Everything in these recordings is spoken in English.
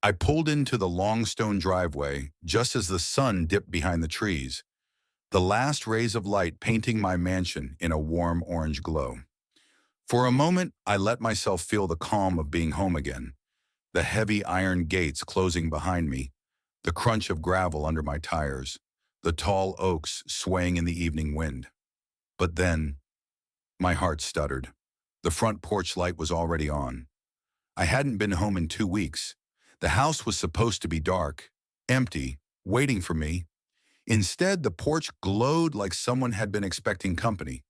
I pulled into the long stone driveway just as the sun dipped behind the trees, the last rays of light painting my mansion in a warm orange glow. For a moment, I let myself feel the calm of being home again, the heavy iron gates closing behind me, the crunch of gravel under my tires, the tall oaks swaying in the evening wind. But then, my heart stuttered. The front porch light was already on. I hadn't been home in 2 weeks. The house was supposed to be dark, empty, waiting for me. Instead, the porch glowed like someone had been expecting company.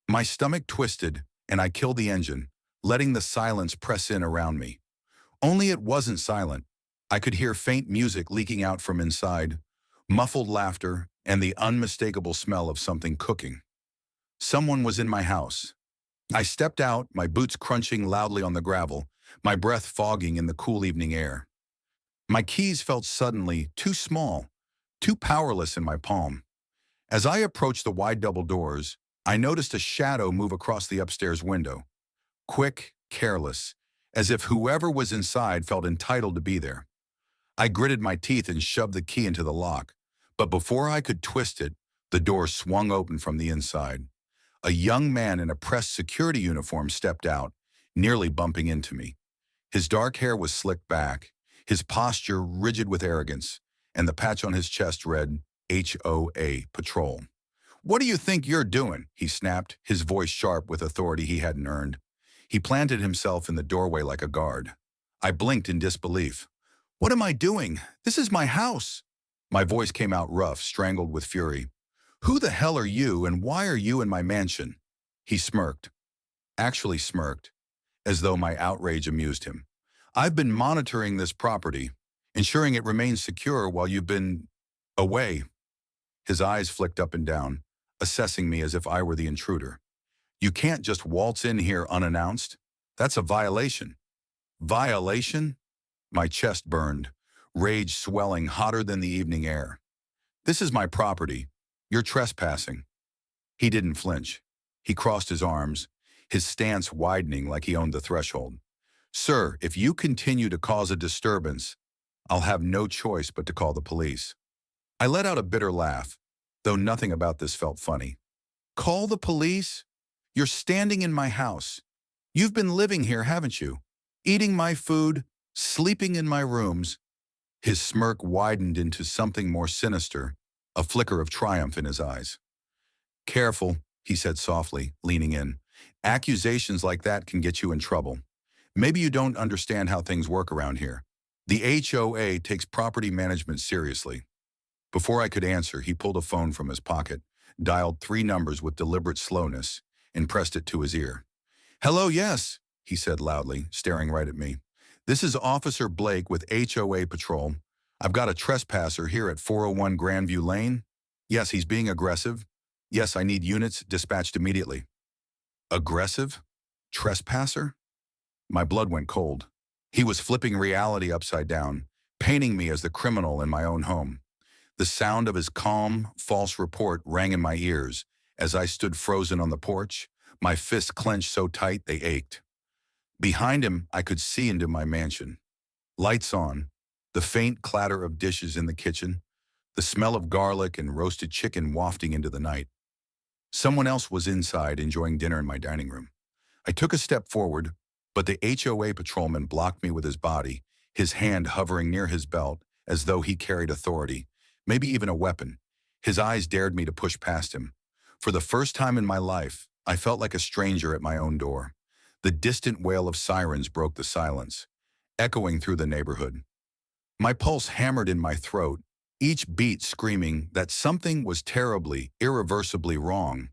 My stomach twisted, and I killed the engine, letting the silence press in around me. Only it wasn't silent. I could hear faint music leaking out from inside, muffled laughter, and the unmistakable smell of something cooking. Someone was in my house. I stepped out, my boots crunching loudly on the gravel, my breath fogging in the cool evening air. My keys felt suddenly too small, too powerless in my palm. As I approached the wide double doors, I noticed a shadow move across the upstairs window. Quick, careless, as if whoever was inside felt entitled to be there. I gritted my teeth and shoved the key into the lock, but before I could twist it, the door swung open from the inside. A young man in a pressed security uniform stepped out, nearly bumping into me. His dark hair was slicked back, his posture rigid with arrogance, and the patch on his chest read, HOA, Patrol. "What do you think you're doing?" he snapped, his voice sharp with authority he hadn't earned. He planted himself in the doorway like a guard. I blinked in disbelief. "What am I doing? This is my house." My voice came out rough, strangled with fury. "Who the hell are you, and why are you in my mansion?" He smirked. Actually smirked, as though my outrage amused him. "I've been monitoring this property, ensuring it remains secure while you've been away." His eyes flicked up and down, assessing me as if I were the intruder. "You can't just waltz in here unannounced. That's a violation." "Violation?" My chest burned, rage swelling hotter than the evening air. "This is my property. You're trespassing." He didn't flinch. He crossed his arms, his stance widening like he owned the threshold. "Sir, if you continue to cause a disturbance, I'll have no choice but to call the police." I let out a bitter laugh, though nothing about this felt funny. "Call the police? You're standing in my house. You've been living here, haven't you? Eating my food, sleeping in my rooms." His smirk widened into something more sinister, a flicker of triumph in his eyes. "Careful," he said softly, leaning in. "Accusations like that can get you in trouble. Maybe you don't understand how things work around here. The HOA takes property management seriously." Before I could answer, he pulled a phone from his pocket, dialed 3 numbers with deliberate slowness, and pressed it to his ear. "Hello, yes," he said loudly, staring right at me. "This is Officer Blake with HOA Patrol. I've got a trespasser here at 401 Grandview Lane. Yes, he's being aggressive. Yes, I need units dispatched immediately." Aggressive? Trespasser? My blood went cold. He was flipping reality upside down, painting me as the criminal in my own home. The sound of his calm, false report rang in my ears as I stood frozen on the porch, my fists clenched so tight they ached. Behind him, I could see into my mansion. Lights on, the faint clatter of dishes in the kitchen, the smell of garlic and roasted chicken wafting into the night. Someone else was inside enjoying dinner in my dining room. I took a step forward, but the HOA patrolman blocked me with his body, his hand hovering near his belt as though he carried authority, maybe even a weapon. His eyes dared me to push past him. For the first time in my life, I felt like a stranger at my own door. The distant wail of sirens broke the silence, echoing through the neighborhood. My pulse hammered in my throat, each beat screaming that something was terribly, irreversibly wrong.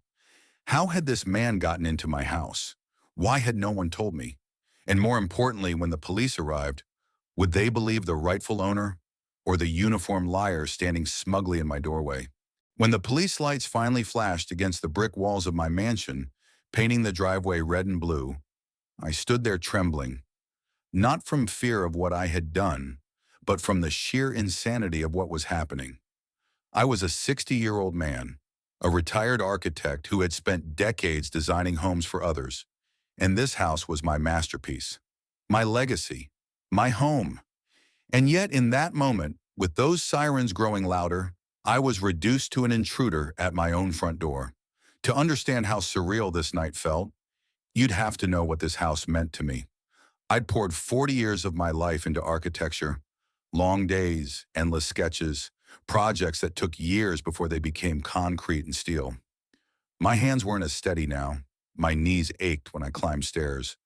How had this man gotten into my house? Why had no one told me? And more importantly, when the police arrived, would they believe the rightful owner or the uniformed liar standing smugly in my doorway? When the police lights finally flashed against the brick walls of my mansion, painting the driveway red and blue, I stood there trembling, not from fear of what I had done, but from the sheer insanity of what was happening. I was a 60-year-old man, a retired architect who had spent decades designing homes for others, and this house was my masterpiece, my legacy, my home. And yet in that moment, with those sirens growing louder, I was reduced to an intruder at my own front door. To understand how surreal this night felt, you'd have to know what this house meant to me. I'd poured 40 years of my life into architecture, long days, endless sketches, projects that took years before they became concrete and steel. My hands weren't as steady now. My knees ached when I climbed stairs,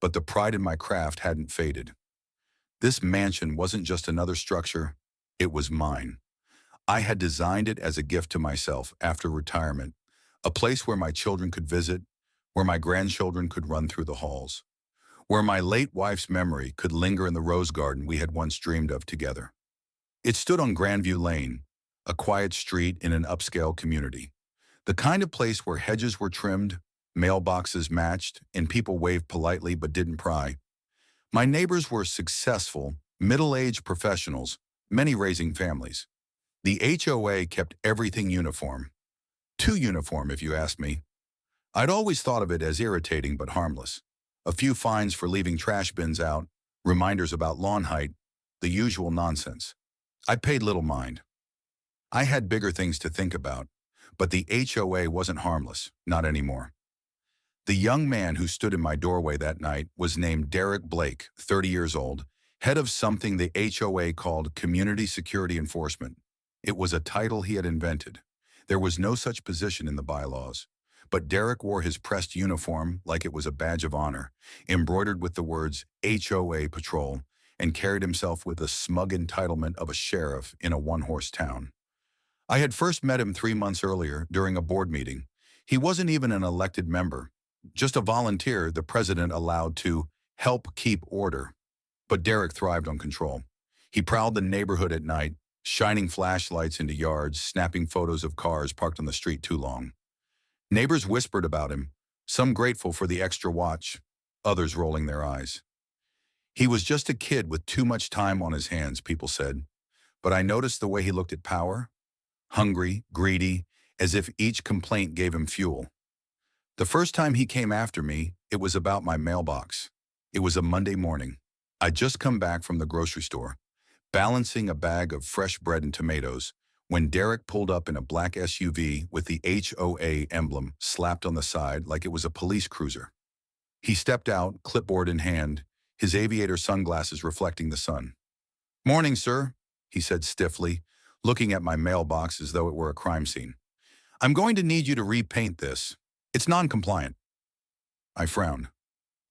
but the pride in my craft hadn't faded. This mansion wasn't just another structure, it was mine. I had designed it as a gift to myself after retirement, a place where my children could visit, where my grandchildren could run through the halls, where my late wife's memory could linger in the rose garden we had once dreamed of together. It stood on Grandview Lane, a quiet street in an upscale community. The kind of place where hedges were trimmed, mailboxes matched, and people waved politely but didn't pry. My neighbors were successful, middle-aged professionals, many raising families. The HOA kept everything uniform. Too uniform, if you ask me. I'd always thought of it as irritating but harmless. A few fines for leaving trash bins out, reminders about lawn height, the usual nonsense. I paid little mind. I had bigger things to think about, but the HOA wasn't harmless, not anymore. The young man who stood in my doorway that night was named Derek Blake, 30 years old, head of something the HOA called Community Security Enforcement. It was a title he had invented. There was no such position in the bylaws. But Derek wore his pressed uniform like it was a badge of honor, embroidered with the words HOA Patrol, and carried himself with the smug entitlement of a sheriff in a one-horse town. I had first met him 3 months earlier during a board meeting. He wasn't even an elected member, just a volunteer the president allowed to help keep order. But Derek thrived on control. He prowled the neighborhood at night, shining flashlights into yards, snapping photos of cars parked on the street too long. Neighbors whispered about him, some grateful for the extra watch, others rolling their eyes. He was just a kid with too much time on his hands, people said. But I noticed the way he looked at power, hungry, greedy, as if each complaint gave him fuel. The first time he came after me, it was about my mailbox. It was a Monday morning. I'd just come back from the grocery store, balancing a bag of fresh bread and tomatoes, when Derek pulled up in a black SUV with the HOA emblem slapped on the side like it was a police cruiser. He stepped out, clipboard in hand, his aviator sunglasses reflecting the sun. "Morning, sir," he said stiffly, looking at my mailbox as though it were a crime scene. "I'm going to need you to repaint this. It's non-compliant." I frowned.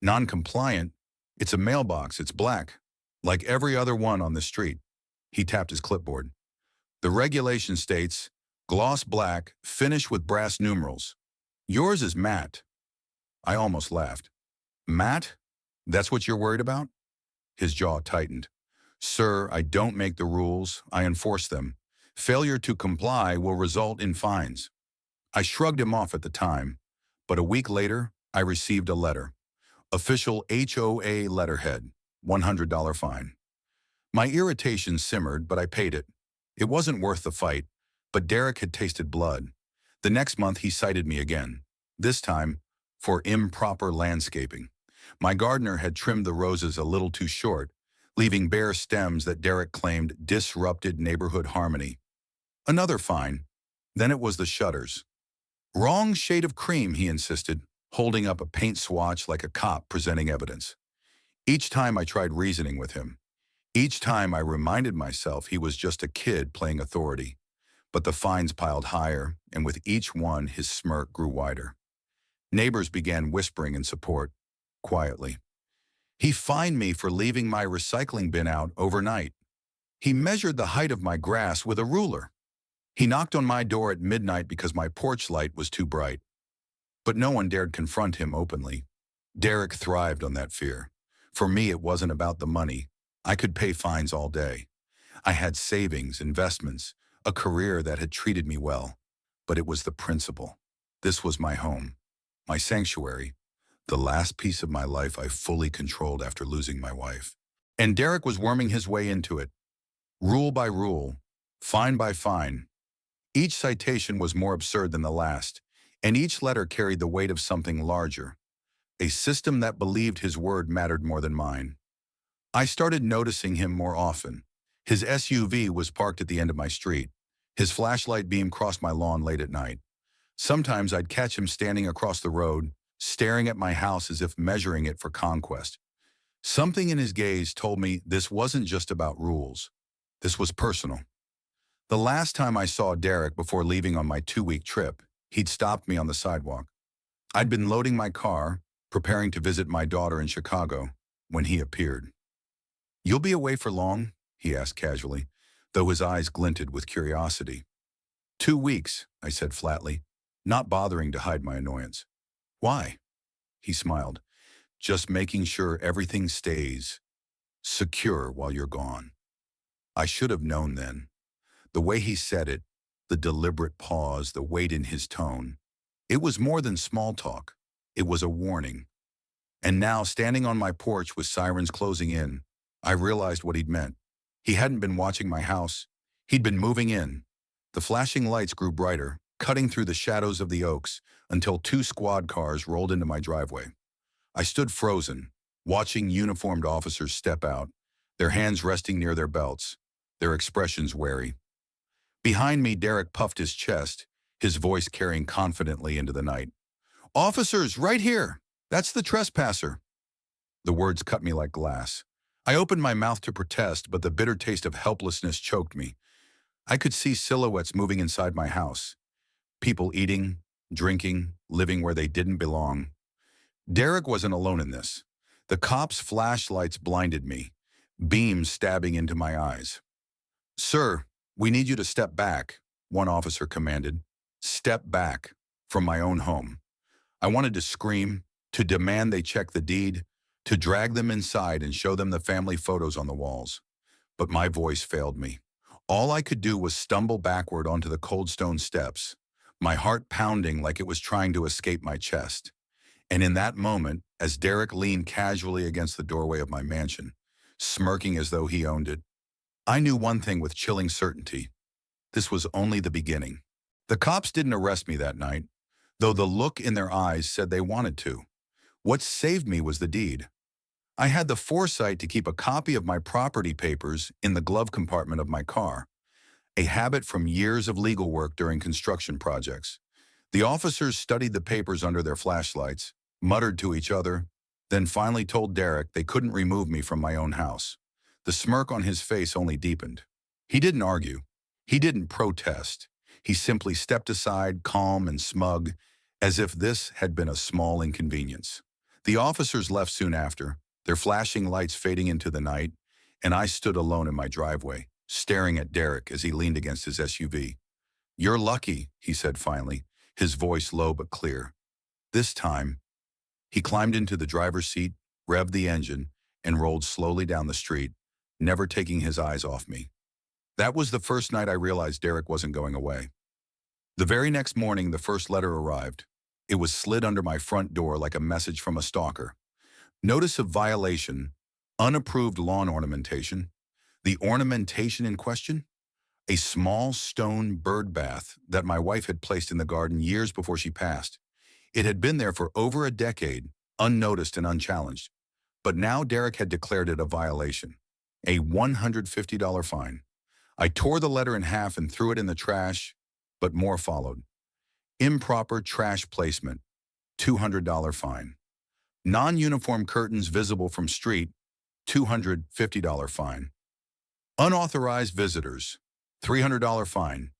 "Non-compliant? It's a mailbox, it's black, like every other one on the street." He tapped his clipboard. "The regulation states, gloss black, finish with brass numerals. Yours is matte." I almost laughed. "Matte? That's what you're worried about?" His jaw tightened. "Sir, I don't make the rules, I enforce them. Failure to comply will result in fines." I shrugged him off at the time, but a week later, I received a letter. Official HOA letterhead, $100 fine. My irritation simmered, but I paid it. It wasn't worth the fight, but Derek had tasted blood. The next month he cited me again, this time for improper landscaping. My gardener had trimmed the roses a little too short, leaving bare stems that Derek claimed disrupted neighborhood harmony. Another fine. Then it was the shutters. "Wrong shade of cream," he insisted, holding up a paint swatch like a cop presenting evidence. Each time I tried reasoning with him. Each time I reminded myself he was just a kid playing authority. But the fines piled higher, and with each one his smirk grew wider. Neighbors began whispering in support, quietly. He fined me for leaving my recycling bin out overnight. He measured the height of my grass with a ruler. He knocked on my door at midnight because my porch light was too bright. But no one dared confront him openly. Derek thrived on that fear. For me, it wasn't about the money. I could pay fines all day. I had savings, investments, a career that had treated me well. But it was the principle. This was my home, my sanctuary, the last piece of my life I fully controlled after losing my wife. And Derek was worming his way into it. Rule by rule, fine by fine. Each citation was more absurd than the last, and each letter carried the weight of something larger. A system that believed his word mattered more than mine. I started noticing him more often. His SUV was parked at the end of my street. His flashlight beam crossed my lawn late at night. Sometimes I'd catch him standing across the road, staring at my house as if measuring it for conquest. Something in his gaze told me this wasn't just about rules. This was personal. The last time I saw Derek before leaving on my 2-week trip, he'd stopped me on the sidewalk. I'd been loading my car, preparing to visit my daughter in Chicago, when he appeared. "You'll be away for long?" he asked casually, though his eyes glinted with curiosity. "2 weeks," I said flatly, not bothering to hide my annoyance. "Why?" He smiled. "Just making sure everything stays secure while you're gone." I should have known then. The way he said it, the deliberate pause, the weight in his tone. It was more than small talk. It was a warning. And now, standing on my porch with sirens closing in, I realized what he'd meant. He hadn't been watching my house. He'd been moving in. The flashing lights grew brighter, cutting through the shadows of the oaks until 2 squad cars rolled into my driveway. I stood frozen, watching uniformed officers step out, their hands resting near their belts, their expressions wary. Behind me, Derek puffed his chest, his voice carrying confidently into the night. "Officers, right here! That's the trespasser." The words cut me like glass. I opened my mouth to protest, but the bitter taste of helplessness choked me. I could see silhouettes moving inside my house. People eating, drinking, living where they didn't belong. Derek wasn't alone in this. The cops' flashlights blinded me, beams stabbing into my eyes. "Sir, we need you to step back," one officer commanded. "Step back," from my own home. I wanted to scream, to demand they check the deed, to drag them inside and show them the family photos on the walls. But my voice failed me. All I could do was stumble backward onto the cold stone steps, my heart pounding like it was trying to escape my chest. And in that moment, as Derek leaned casually against the doorway of my mansion, smirking as though he owned it, I knew one thing with chilling certainty. This was only the beginning. The cops didn't arrest me that night, though the look in their eyes said they wanted to. What saved me was the deed. I had the foresight to keep a copy of my property papers in the glove compartment of my car, a habit from years of legal work during construction projects. The officers studied the papers under their flashlights, muttered to each other, then finally told Derek they couldn't remove me from my own house. The smirk on his face only deepened. He didn't argue. He didn't protest. He simply stepped aside, calm and smug, as if this had been a small inconvenience. The officers left soon after, their flashing lights fading into the night, and I stood alone in my driveway, staring at Derek as he leaned against his SUV. "You're lucky," he said finally, his voice low but clear. This time, he climbed into the driver's seat, revved the engine, and rolled slowly down the street, never taking his eyes off me. That was the first night I realized Derek wasn't going away. The very next morning, the first letter arrived. It was slid under my front door like a message from a stalker. Notice of violation, unapproved lawn ornamentation. The ornamentation in question? A small stone bird bath that my wife had placed in the garden years before she passed. It had been there for over a decade, unnoticed and unchallenged. But now Derek had declared it a violation. A $150 fine. I tore the letter in half and threw it in the trash, but more followed. Improper trash placement, $200 fine. Non-uniform curtains visible from street, $250 fine. Unauthorized visitors, $300 fine.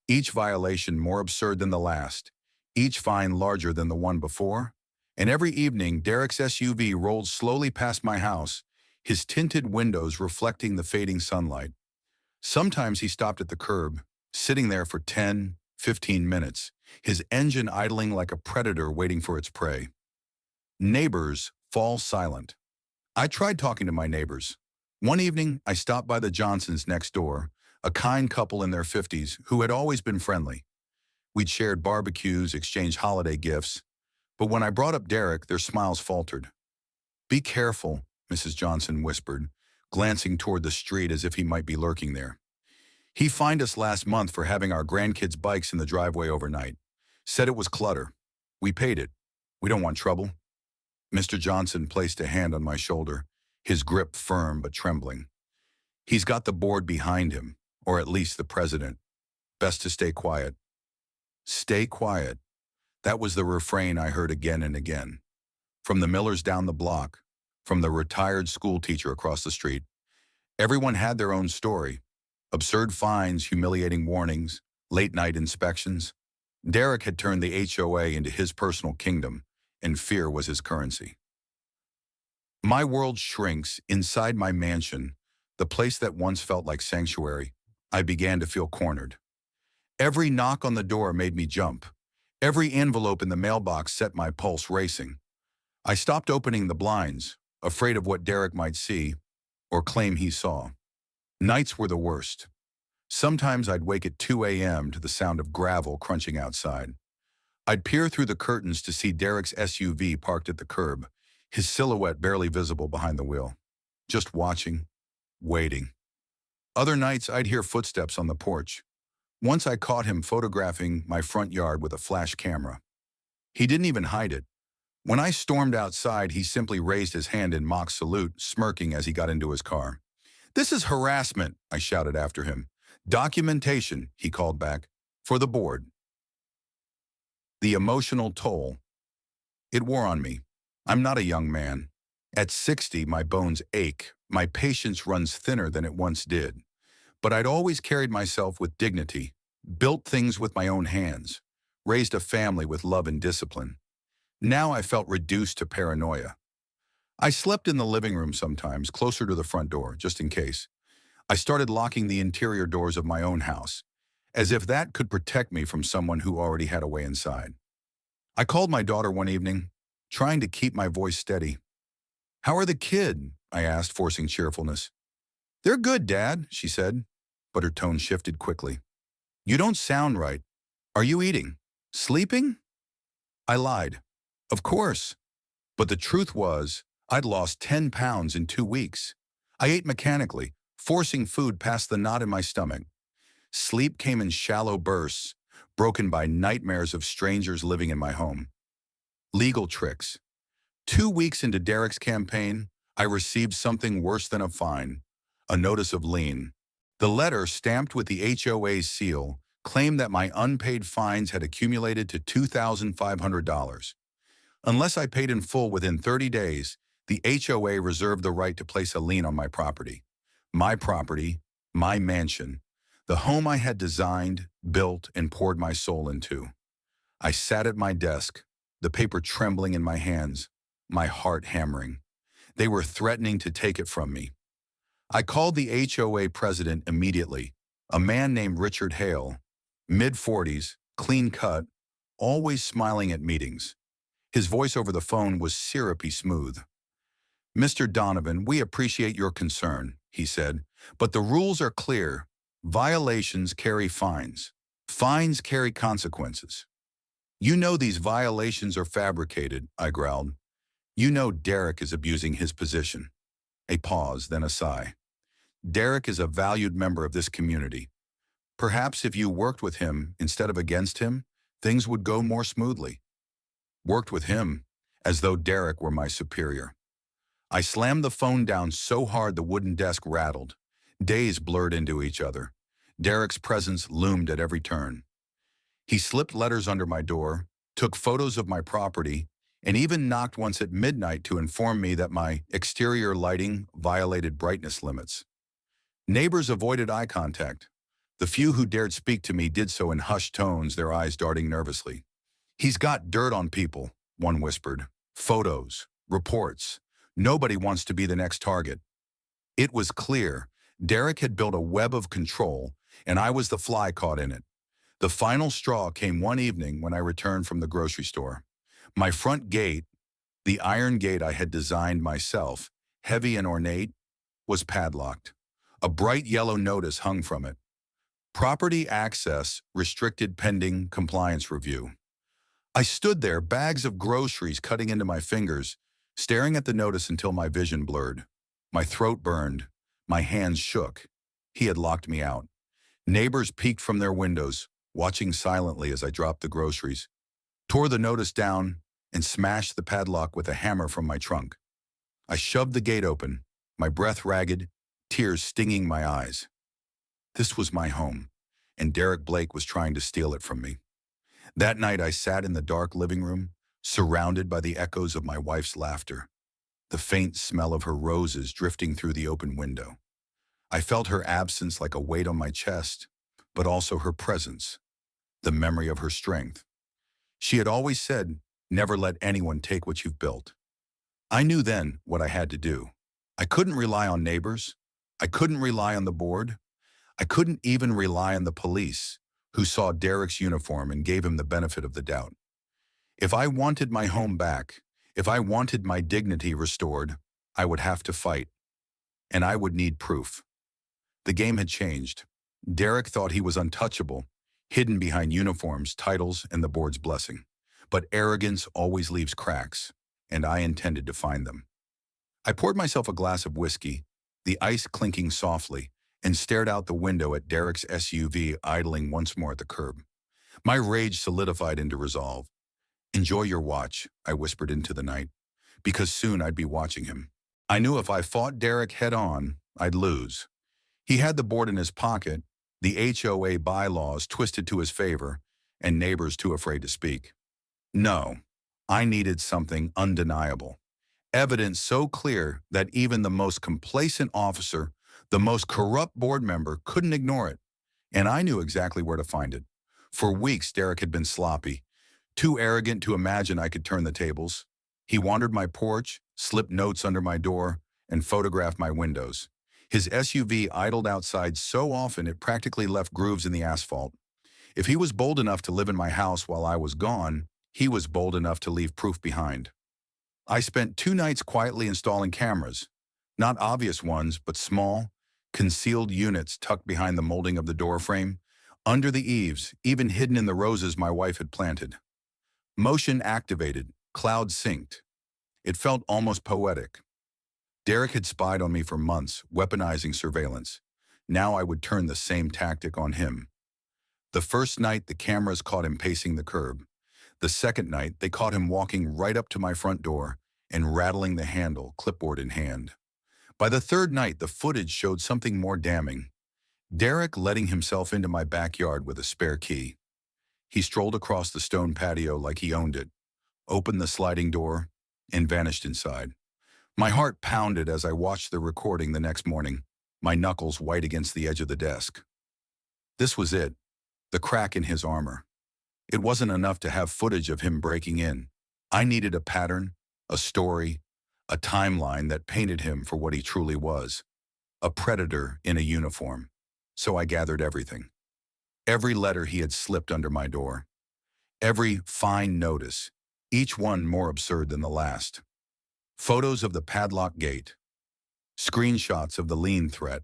Each violation more absurd than the last, each fine larger than the one before. And every evening, Derek's SUV rolled slowly past my house, his tinted windows reflecting the fading sunlight. Sometimes he stopped at the curb, sitting there for 10, 15 minutes, his engine idling like a predator waiting for its prey. Neighbors fall silent. I tried talking to my neighbors. One evening, I stopped by the Johnsons next door, a kind couple in their 50s who had always been friendly. We'd shared barbecues, exchanged holiday gifts, but when I brought up Derek, their smiles faltered. "Be careful," Mrs. Johnson whispered, glancing toward the street as if he might be lurking there. "He fined us last month for having our grandkids' bikes in the driveway overnight. Said it was clutter. We paid it. We don't want trouble." Mr. Johnson placed a hand on my shoulder. his grip firm but trembling. He's got the board behind him, or at least the president. Best to stay quiet. Stay quiet. That was the refrain I heard again and again. From the Millers down the block, from the retired school teacher across the street. Everyone had their own story. Absurd fines, humiliating warnings, late-night inspections. Derek had turned the HOA into his personal kingdom, and fear was his currency. My world shrinks inside my mansion, the place that once felt like sanctuary. I began to feel cornered. Every knock on the door made me jump. Every envelope in the mailbox set my pulse racing. I stopped opening the blinds, afraid of what Derek might see or claim he saw. Nights were the worst. Sometimes I'd wake at 2 a.m. to the sound of gravel crunching outside. I'd peer through the curtains to see Derek's SUV parked at the curb, his silhouette barely visible behind the wheel. Just watching, waiting. Other nights I'd hear footsteps on the porch. Once I caught him photographing my front yard with a flash camera. He didn't even hide it. When I stormed outside, he simply raised his hand in mock salute, smirking as he got into his car. "This is harassment," I shouted after him. "Documentation," he called back, "for the board." The emotional toll. It wore on me. I'm not a young man. At 60, my bones ache. My patience runs thinner than it once did. But I'd always carried myself with dignity, built things with my own hands, raised a family with love and discipline. Now I felt reduced to paranoia. I slept in the living room sometimes, closer to the front door, just in case. I started locking the interior doors of my own house, as if that could protect me from someone who already had a way inside. I called my daughter one evening, trying to keep my voice steady. "How are the kid?" I asked, forcing cheerfulness. "They're good, Dad," she said, but her tone shifted quickly. "You don't sound right. Are you eating? Sleeping?" I lied. Of course. But the truth was, I'd lost 10 pounds in 2 weeks. I ate mechanically, forcing food past the knot in my stomach. Sleep came in shallow bursts, broken by nightmares of strangers living in my home. Legal tricks. 2 weeks into Derek's campaign, I received something worse than a fine, a notice of lien. The letter, stamped with the HOA's seal, claimed that my unpaid fines had accumulated to $2,500. Unless I paid in full within 30 days, the HOA reserved the right to place a lien on my property, my mansion, the home I had designed, built, and poured my soul into. I sat at my desk, the paper trembling in my hands, my heart hammering. They were threatening to take it from me. I called the HOA president immediately, a man named Richard Hale, mid-40s, clean-cut, always smiling at meetings. His voice over the phone was syrupy smooth. "Mr. Donovan, we appreciate your concern," he said, "but the rules are clear. Violations carry fines. Fines carry consequences." "You know these violations are fabricated," I growled. "You know Derek is abusing his position." A pause, then a sigh. "Derek is a valued member of this community. Perhaps if you worked with him instead of against him, things would go more smoothly." Worked with him, as though Derek were my superior. I slammed the phone down so hard the wooden desk rattled. Days blurred into each other. Derek's presence loomed at every turn. He slipped letters under my door, took photos of my property, and even knocked once at midnight to inform me that my exterior lighting violated brightness limits. Neighbors avoided eye contact. The few who dared speak to me did so in hushed tones, their eyes darting nervously. "He's got dirt on people," one whispered. "Photos, reports. Nobody wants to be the next target." It was clear. Derek had built a web of control, and I was the fly caught in it. The final straw came one evening when I returned from the grocery store. My front gate, the iron gate I had designed myself, heavy and ornate, was padlocked. A bright yellow notice hung from it. "Property access restricted pending compliance review." I stood there, bags of groceries cutting into my fingers, staring at the notice until my vision blurred. My throat burned. My hands shook. He had locked me out. Neighbors peeked from their windows, watching silently as I dropped the groceries, tore the notice down, and smashed the padlock with a hammer from my trunk. I shoved the gate open, my breath ragged, tears stinging my eyes. This was my home, and Derek Blake was trying to steal it from me. That night I sat in the dark living room, surrounded by the echoes of my wife's laughter, the faint smell of her roses drifting through the open window. I felt her absence like a weight on my chest, but also her presence, the memory of her strength. She had always said, "Never let anyone take what you've built." I knew then what I had to do. I couldn't rely on neighbors. I couldn't rely on the board. I couldn't even rely on the police, who saw Derek's uniform and gave him the benefit of the doubt. If I wanted my home back, if I wanted my dignity restored, I would have to fight, and I would need proof. The game had changed. Derek thought he was untouchable, hidden behind uniforms, titles, and the board's blessing. But arrogance always leaves cracks, and I intended to find them. I poured myself a glass of whiskey, the ice clinking softly, and stared out the window at Derek's SUV idling once more at the curb. My rage solidified into resolve. "Enjoy your watch," I whispered into the night, because soon I'd be watching him. I knew if I fought Derek head-on, I'd lose. He had the board in his pocket, the HOA bylaws twisted to his favor, and neighbors too afraid to speak. No, I needed something undeniable. Evidence so clear that even the most complacent officer, the most corrupt board member, couldn't ignore it. And I knew exactly where to find it. For weeks, Derek had been sloppy, too arrogant to imagine I could turn the tables. He wandered my porch, slipped notes under my door, and photographed my windows. His SUV idled outside so often it practically left grooves in the asphalt. If he was bold enough to live in my house while I was gone, he was bold enough to leave proof behind. I spent 2 nights quietly installing cameras, not obvious ones, but small, concealed units tucked behind the molding of the door frame, under the eaves, even hidden in the roses my wife had planted. Motion activated, cloud synced. It felt almost poetic. Derek had spied on me for months, weaponizing surveillance. Now I would turn the same tactic on him. The first night, the cameras caught him pacing the curb. The second night, they caught him walking right up to my front door and rattling the handle, clipboard in hand. By the third night, the footage showed something more damning. Derek letting himself into my backyard with a spare key. He strolled across the stone patio like he owned it, opened the sliding door, and vanished inside. My heart pounded as I watched the recording the next morning, my knuckles white against the edge of the desk. This was it, the crack in his armor. It wasn't enough to have footage of him breaking in. I needed a pattern, a story, a timeline that painted him for what he truly was, a predator in a uniform. So I gathered everything. Every letter he had slipped under my door. Every fine notice, each one more absurd than the last. Photos of the padlock gate. Screenshots of the lien threat.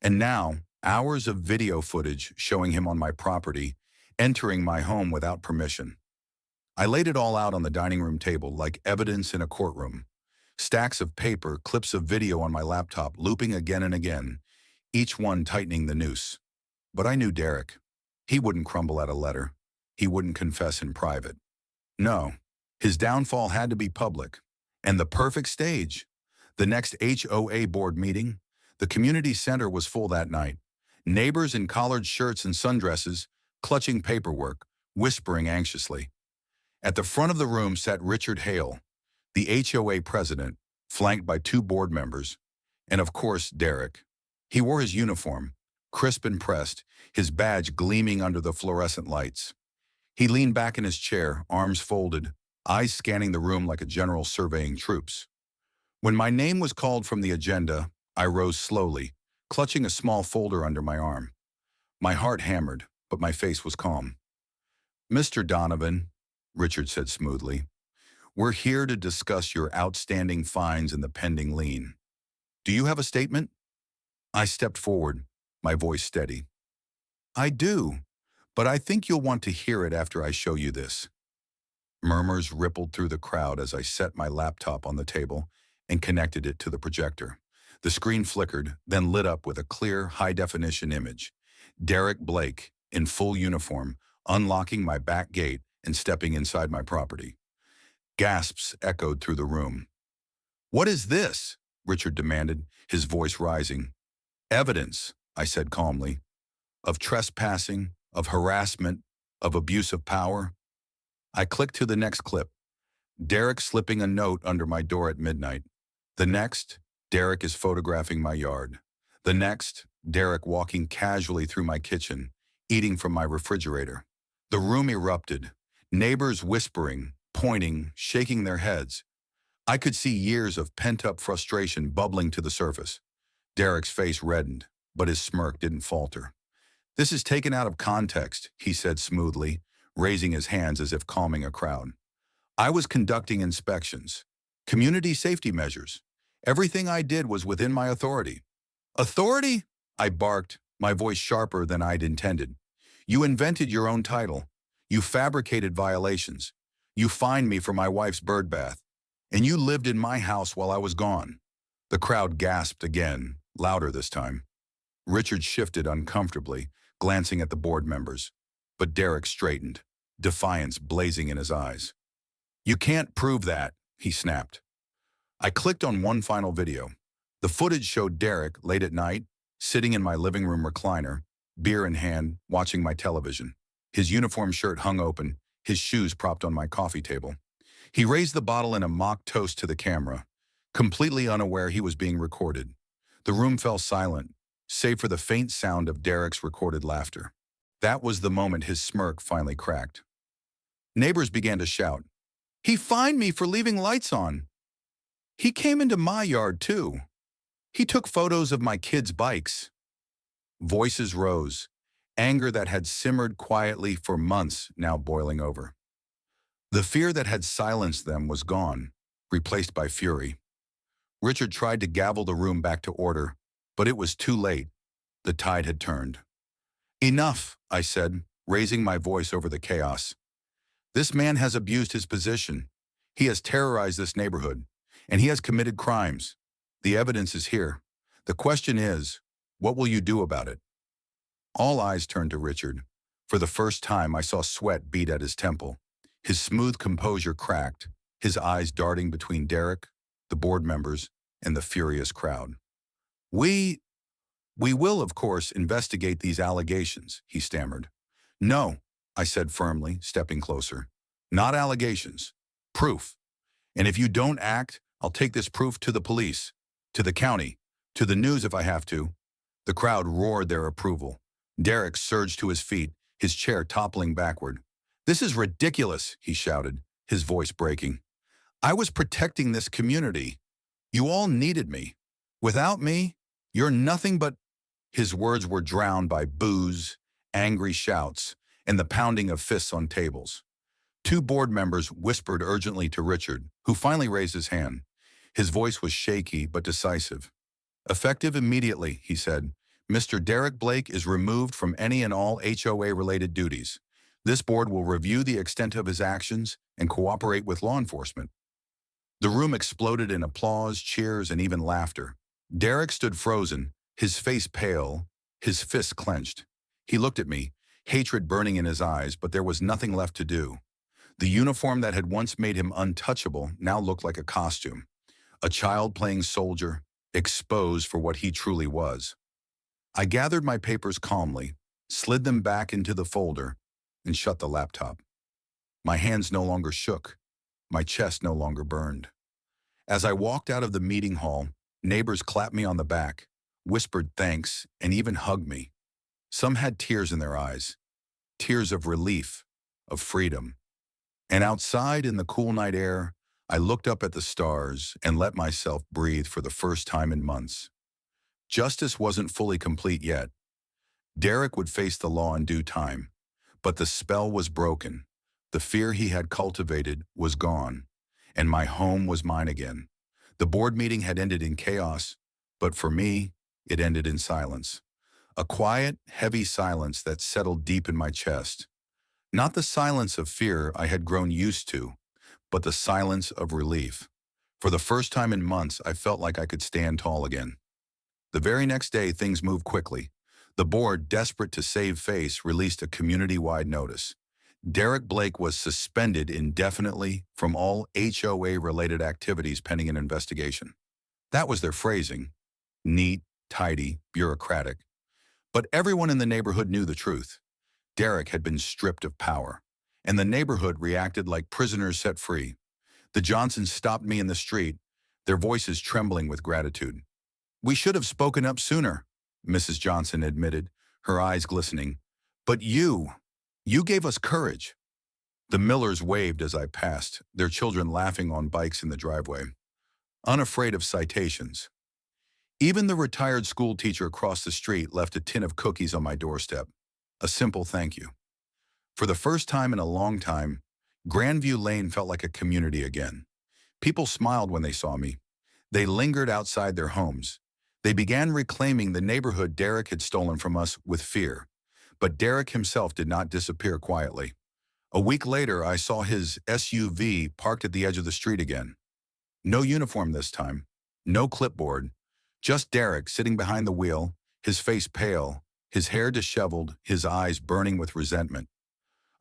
And now, hours of video footage showing him on my property, entering my home without permission. I laid it all out on the dining room table like evidence in a courtroom. Stacks of paper, clips of video on my laptop, looping again and again, each one tightening the noose. But I knew Derek. He wouldn't crumble at a letter. He wouldn't confess in private. No, his downfall had to be public. And the perfect stage. The next HOA board meeting. The community center was full that night. Neighbors in collared shirts and sundresses, clutching paperwork, whispering anxiously. At the front of the room sat Richard Hale, the HOA president, flanked by 2 board members, and of course, Derek. He wore his uniform, crisp and pressed, his badge gleaming under the fluorescent lights. He leaned back in his chair, arms folded, eyes scanning the room like a general surveying troops. When my name was called from the agenda, I rose slowly, clutching a small folder under my arm. My heart hammered, but my face was calm. "Mr. Donovan," Richard said smoothly, "we're here to discuss your outstanding fines and the pending lien. Do you have a statement?" I stepped forward, my voice steady. "I do, but I think you'll want to hear it after I show you this." Murmurs rippled through the crowd as I set my laptop on the table and connected it to the projector. The screen flickered, then lit up with a clear, high-definition image. Derek Blake, in full uniform, unlocking my back gate and stepping inside my property. Gasps echoed through the room. "What is this?" Richard demanded, his voice rising. Evidence, I said calmly, of trespassing, of harassment, of abuse of power. I clicked to the next clip. Derek slipping a note under my door at midnight. The next, Derek is photographing my yard. The next, Derek walking casually through my kitchen, eating from my refrigerator. The room erupted, neighbors whispering, pointing, shaking their heads. I could see years of pent-up frustration bubbling to the surface. Derek's face reddened, but his smirk didn't falter. This is taken out of context, he said smoothly, raising his hands as if calming a crowd. I was conducting inspections, community safety measures. Everything I did was within my authority. Authority? I barked, my voice sharper than I'd intended. You invented your own title. You fabricated violations. You fined me for my wife's bird bath. And you lived in my house while I was gone. The crowd gasped again, louder this time. Richard shifted uncomfortably, glancing at the board members. But Derek straightened, defiance blazing in his eyes. You can't prove that, he snapped. I clicked on one final video. The footage showed Derek, late at night, sitting in my living room recliner, beer in hand, watching my television. His uniform shirt hung open, his shoes propped on my coffee table. He raised the bottle in a mock toast to the camera, completely unaware he was being recorded. The room fell silent, save for the faint sound of Derek's recorded laughter. That was the moment his smirk finally cracked. Neighbors began to shout, "He fined me for leaving lights on. He came into my yard too. He took photos of my kids' bikes." Voices rose, anger that had simmered quietly for months now boiling over. The fear that had silenced them was gone, replaced by fury. Richard tried to gavel the room back to order, but it was too late. The tide had turned. Enough, I said, raising my voice over the chaos. This man has abused his position. He has terrorized this neighborhood, and he has committed crimes. The evidence is here. The question is, what will you do about it? All eyes turned to Richard. For the first time, I saw sweat beat at his temple. His smooth composure cracked, his eyes darting between Derek, the board members, and the furious crowd. We will, of course, investigate these allegations, he stammered. No, I said firmly, stepping closer. Not allegations. Proof. And if you don't act, I'll take this proof to the police, to the county, to the news if I have to. The crowd roared their approval. Derek surged to his feet, his chair toppling backward. This is ridiculous, he shouted, his voice breaking. I was protecting this community. You all needed me. Without me, you're nothing but... His words were drowned by boos, angry shouts, and the pounding of fists on tables. Two board members whispered urgently to Richard, who finally raised his hand. His voice was shaky but decisive. Effective immediately, he said, Mr. Derek Blake is removed from any and all HOA-related duties. This board will review the extent of his actions and cooperate with law enforcement. The room exploded in applause, cheers, and even laughter. Derek stood frozen, his face pale, his fists clenched. He looked at me, hatred burning in his eyes, but there was nothing left to do. The uniform that had once made him untouchable now looked like a costume. A child playing soldier, exposed for what he truly was. I gathered my papers calmly, slid them back into the folder, and shut the laptop. My hands no longer shook. My chest no longer burned. As I walked out of the meeting hall, neighbors clapped me on the back, whispered thanks, and even hugged me. Some had tears in their eyes, tears of relief, of freedom. And outside in the cool night air, I looked up at the stars and let myself breathe for the first time in months. Justice wasn't fully complete yet. Derek would face the law in due time, but the spell was broken. The fear he had cultivated was gone, and my home was mine again. The board meeting had ended in chaos, but for me, it ended in silence. A quiet, heavy silence that settled deep in my chest. Not the silence of fear I had grown used to, but the silence of relief. For the first time in months, I felt like I could stand tall again. The very next day, things moved quickly. The board, desperate to save face, released a community-wide notice. Derek Blake was suspended indefinitely from all HOA-related activities pending an investigation. That was their phrasing. Neat, tidy, bureaucratic. But everyone in the neighborhood knew the truth. Derek had been stripped of power, and the neighborhood reacted like prisoners set free. The Johnsons stopped me in the street, their voices trembling with gratitude. "We should have spoken up sooner," Mrs. Johnson admitted, her eyes glistening. "But you gave us courage." The Millers waved as I passed, their children laughing on bikes in the driveway, unafraid of citations. Even the retired school teacher across the street left a tin of cookies on my doorstep. A simple thank you. For the first time in a long time, Grandview Lane felt like a community again. People smiled when they saw me. They lingered outside their homes. They began reclaiming the neighborhood Derek had stolen from us with fear. But Derek himself did not disappear quietly. A week later, I saw his SUV parked at the edge of the street again. No uniform this time, no clipboard, just Derek sitting behind the wheel, his face pale, his hair disheveled, his eyes burning with resentment.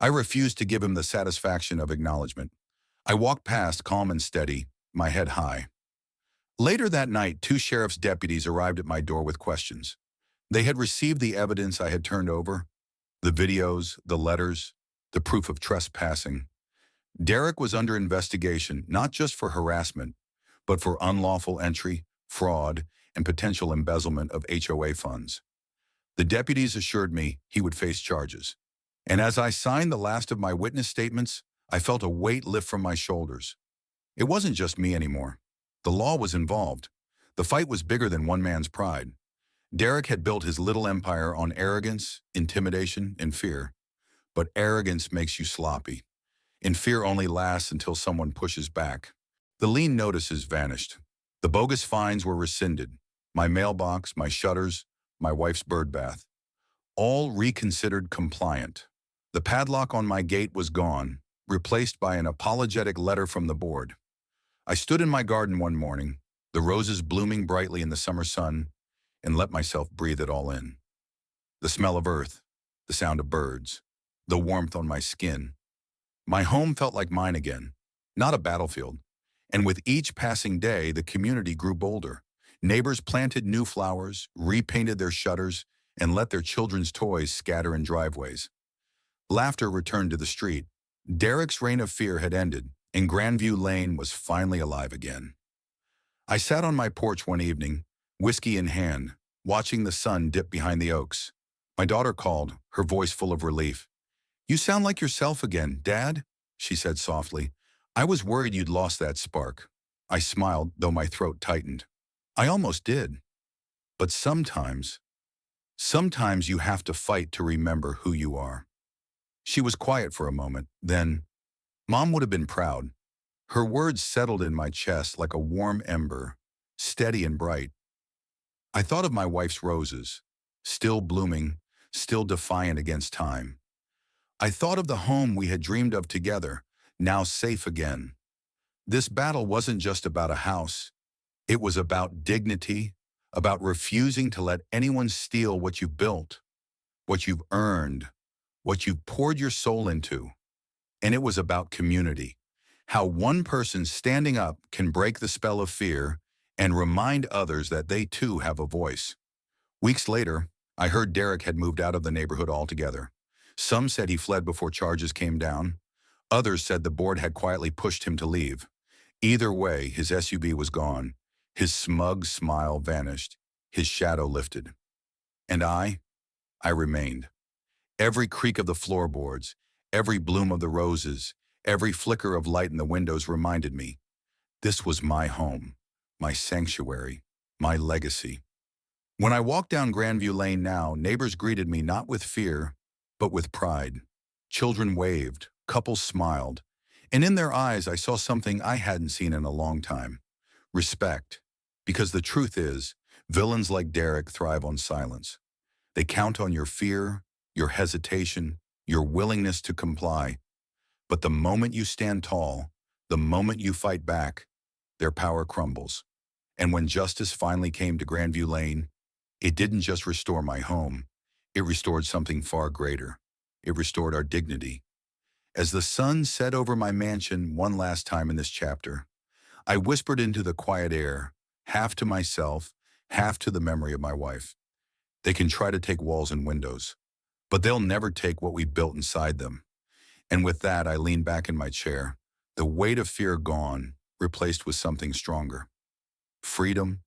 I refused to give him the satisfaction of acknowledgement. I walked past, calm and steady, my head high. Later that night, 2 sheriff's deputies arrived at my door with questions. They had received the evidence I had turned over, the videos, the letters, the proof of trespassing. Derek was under investigation not just for harassment, but for unlawful entry, fraud, and potential embezzlement of HOA funds. The deputies assured me he would face charges. And as I signed the last of my witness statements, I felt a weight lift from my shoulders. It wasn't just me anymore. The law was involved. The fight was bigger than one man's pride. Derek had built his little empire on arrogance, intimidation, and fear. But arrogance makes you sloppy, and fear only lasts until someone pushes back. The lien notices vanished. The bogus fines were rescinded. My mailbox, my shutters, my wife's bird bath. All reconsidered compliant. The padlock on my gate was gone, replaced by an apologetic letter from the board. I stood in my garden one morning, the roses blooming brightly in the summer sun, and let myself breathe it all in. The smell of earth, the sound of birds, the warmth on my skin. My home felt like mine again, not a battlefield. And with each passing day, the community grew bolder. Neighbors planted new flowers, repainted their shutters, and let their children's toys scatter in driveways. Laughter returned to the street. Derek's reign of fear had ended, and Grandview Lane was finally alive again. I sat on my porch one evening, whiskey in hand, watching the sun dip behind the oaks. My daughter called, her voice full of relief. "You sound like yourself again, Dad," she said softly. "I was worried you'd lost that spark." I smiled, though my throat tightened. I almost did. But sometimes you have to fight to remember who you are. She was quiet for a moment, then, "Mom would have been proud." Her words settled in my chest like a warm ember, steady and bright. I thought of my wife's roses, still blooming, still defiant against time. I thought of the home we had dreamed of together, now safe again. This battle wasn't just about a house. It was about dignity, about refusing to let anyone steal what you've built, what you've earned, what you've poured your soul into. And it was about community, how one person standing up can break the spell of fear and remind others that they too have a voice. Weeks later, I heard Derek had moved out of the neighborhood altogether. Some said he fled before charges came down. Others said the board had quietly pushed him to leave. Either way, his SUV was gone. His smug smile vanished. His shadow lifted. And I remained. Every creak of the floorboards, every bloom of the roses, every flicker of light in the windows reminded me. This was my home, my sanctuary, my legacy. When I walked down Grandview Lane now, neighbors greeted me not with fear, but with pride. Children waved, couples smiled, and in their eyes I saw something I hadn't seen in a long time. Respect. Because the truth is, villains like Derek thrive on silence. They count on your fear, your hesitation, your willingness to comply. But the moment you stand tall, the moment you fight back, their power crumbles. And when justice finally came to Grandview Lane, it didn't just restore my home. It restored something far greater. It restored our dignity. As the sun set over my mansion one last time in this chapter, I whispered into the quiet air, half to myself, half to the memory of my wife. They can try to take walls and windows, but they'll never take what we built inside them. And with that, I lean back in my chair, the weight of fear gone, replaced with something stronger. Freedom,